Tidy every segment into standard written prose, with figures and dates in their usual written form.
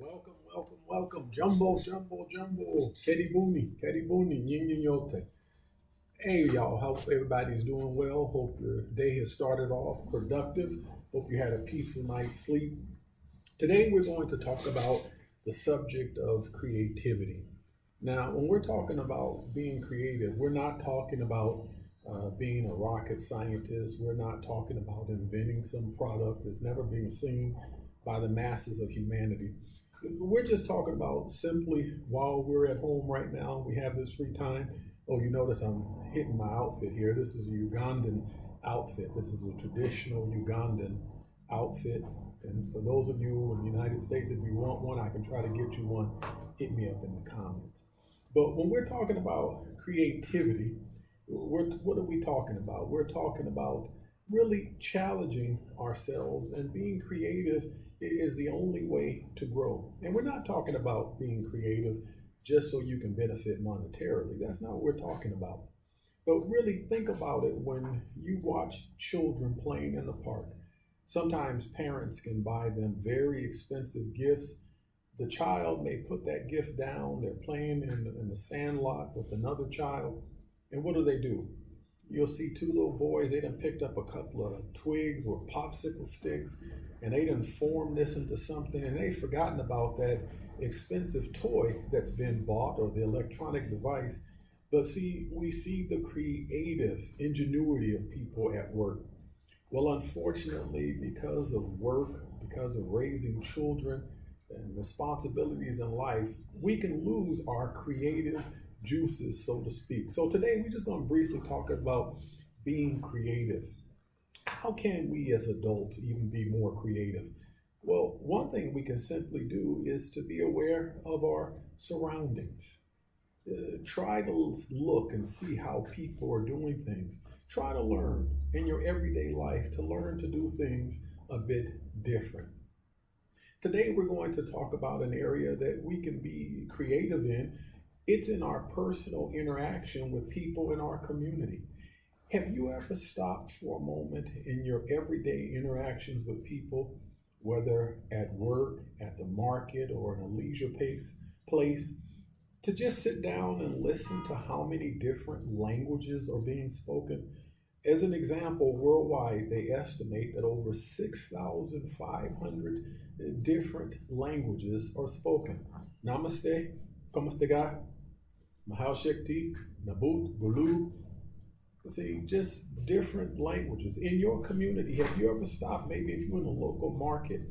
Welcome, welcome, welcome. Jumbo, jumbo, jumbo. Kedi Booney, yin yin yote. Hey, y'all. Hope everybody's doing well. Hope your day has started off productive. Hope you had a peaceful night's sleep. Today, we're going to talk about the subject of creativity. Now, when we're talking about being creative, we're not talking about being a rocket scientist. We're not talking about inventing some product that's never been seen by the masses of humanity. We're just talking about simply while we're at home right now, we have this free time. Oh, you notice I'm hitting my outfit here. This is a Ugandan outfit. This is a traditional Ugandan outfit. And for those of you in the United States, if you want one, I can try to get you one. Hit me up in the comments. But when we're talking about creativity, what are we talking about? We're talking about really challenging ourselves, and being creative is the only way to grow. And we're not talking about being creative just so you can benefit monetarily. That's not what we're talking about. But really think about it when you watch children playing in the park. Sometimes parents can buy them very expensive gifts. The child may put that gift down. They're playing in the sand lot with another child. And what do? You'll see two little boys, they done picked up a couple of twigs or popsicle sticks, and they done formed this into something, and they've forgotten about that expensive toy that's been bought or the electronic device. But see, we see the creative ingenuity of people at work. Well, unfortunately, because of work, because of raising children and responsibilities in life, we can lose our creative juices, so to speak. So today we're just going to briefly talk about being creative. How can we as adults even be more creative? Well, one thing we can simply do is to be aware of our surroundings. Try to look and see how people are doing things. Try to learn in your everyday life to learn to do things a bit different. Today, we're going to talk about an area that we can be creative in. It's in our personal interaction with people in our community. Have you ever stopped for a moment in your everyday interactions with people, whether at work, at the market, or in a leisure place, to just sit down and listen to how many different languages are being spoken? As an example, worldwide, they estimate that over 6,500 different languages are spoken. Namaste, Kamastega, Mahal Shakti, Nabut, Gulu. See, just different languages. In your community, have you ever stopped, maybe if you're in a local market,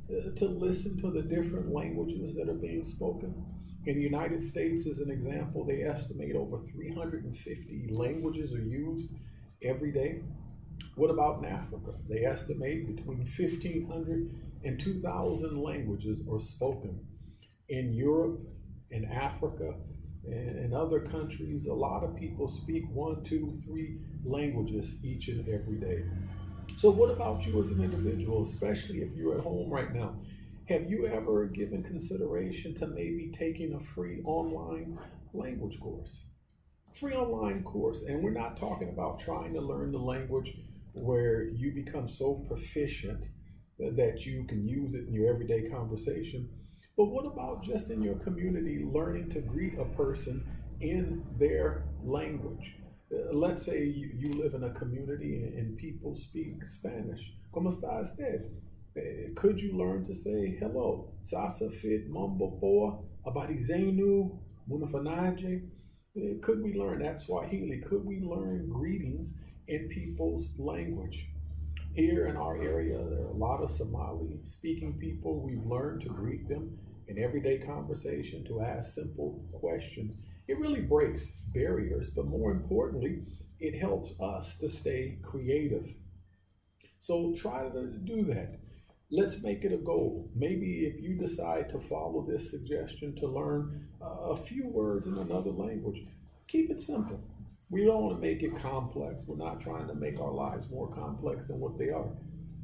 to listen to the different languages that are being spoken? In the United States, as an example, they estimate over 350 languages are used every day. What about in Africa? They estimate between 1,500 and 2,000 languages are spoken. In Europe, in Africa, and in other countries, a lot of people speak one, two, three languages each and every day. So, what about you as an individual, especially if you're at home right now? Have you ever given consideration to maybe taking a free online language course? Free online course. And we're not talking about trying to learn the language where you become so proficient that you can use it in your everyday conversation. But what about just in your community, learning to greet a person in their language? Let's say you live in a community and people speak Spanish. ¿Cómo está usted? Could you learn to say hello? Sasa fit mumbo boa abadizenu munafanaje? Could we learn that Swahili? Could we learn greetings in people's language? Here in our area, there are a lot of Somali speaking people. We've learned to greet them in everyday conversation, to ask simple questions. It really breaks barriers, but more importantly, it helps us to stay creative. So try to do that. Let's make it a goal. Maybe if you decide to follow this suggestion to learn a few words in another language, keep it simple. We don't want to make it complex. We're not trying to make our lives more complex than what they are.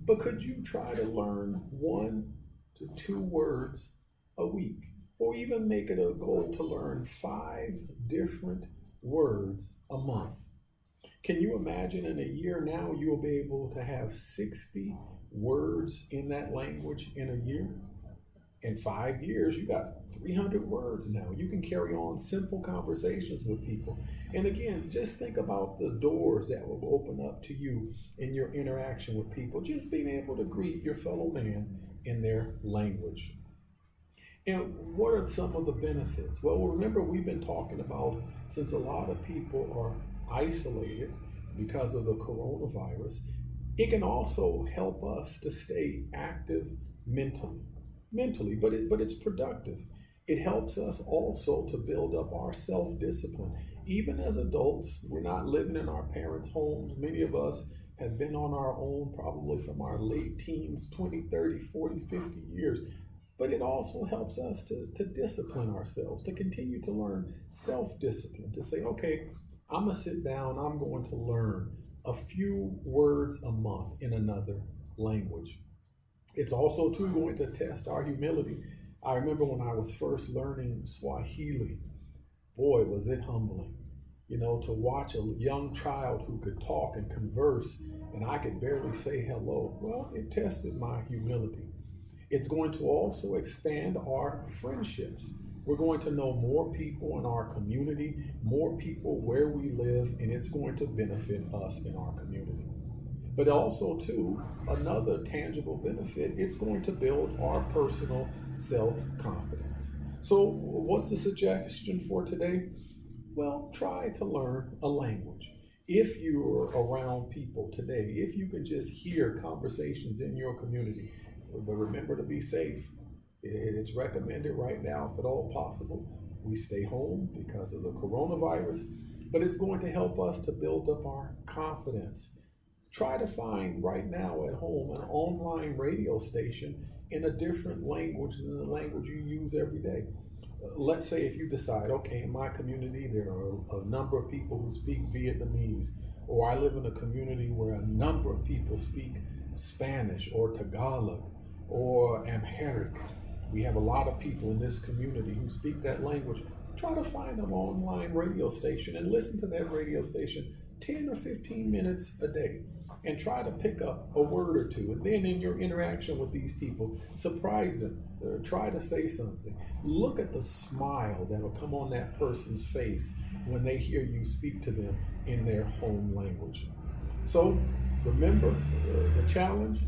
But could you try to learn 1 to 2 words a week? Or even make it a goal to learn 5 different words a month? Can you imagine in a year now you will be able to have 60 words in that language in a year? In 5 years, you got 300 words now. You can carry on simple conversations with people. And again, just think about the doors that will open up to you in your interaction with people. Just being able to greet your fellow man in their language. And what are some of the benefits? Well, remember, we've been talking about, since a lot of people are isolated because of the coronavirus, it can also help us to stay active mentally. But it's productive. It helps us also to build up our self-discipline. Even as adults, we're not living in our parents' homes. Many of us have been on our own probably from our late teens, 20, 30, 40, 50 years. But it also helps us to discipline ourselves, to continue to learn self-discipline, to say, okay, I'm going to sit down, I'm going to learn a few words a month in another language. It's also too going to test our humility. I remember when I was first learning Swahili, boy, was it humbling. To watch a young child who could talk and converse, and I could barely say hello. Well, it tested my humility. It's going to also expand our friendships. We're going to know more people in our community, more people where we live, and it's going to benefit us in our community. But also, too, another tangible benefit, it's going to build our personal self-confidence. So what's the suggestion for today? Well, try to learn a language. If you're around people today, if you can just hear conversations in your community, but remember to be safe. It's recommended right now, if at all possible, we stay home because of the coronavirus, but it's going to help us to build up our confidence. Try to find right now at home an online radio station in a different language than the language you use every day. Let's say if you decide, okay, in my community there are a number of people who speak Vietnamese, or I live in a community where a number of people speak Spanish or Tagalog or Amharic. We have a lot of people in this community who speak that language. Try to find an online radio station and listen to that radio station 10 or 15 minutes a day and try to pick up a word or two. And then in your interaction with these people, surprise them. Try to say something. Look at the smile that'll come on that person's face when they hear you speak to them in their home language. So remember the challenge.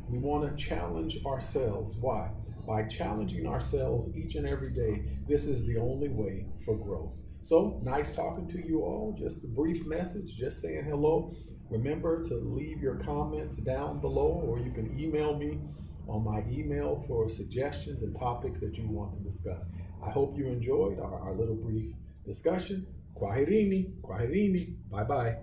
We want to challenge ourselves. Why? By challenging ourselves each and every day. This is the only way for growth. So nice talking to you all. Just a brief message, just saying hello. Remember to leave your comments down below, or you can email me on my email for suggestions and topics that you want to discuss. I hope you enjoyed our little brief discussion. Kwaherini. Bye-bye.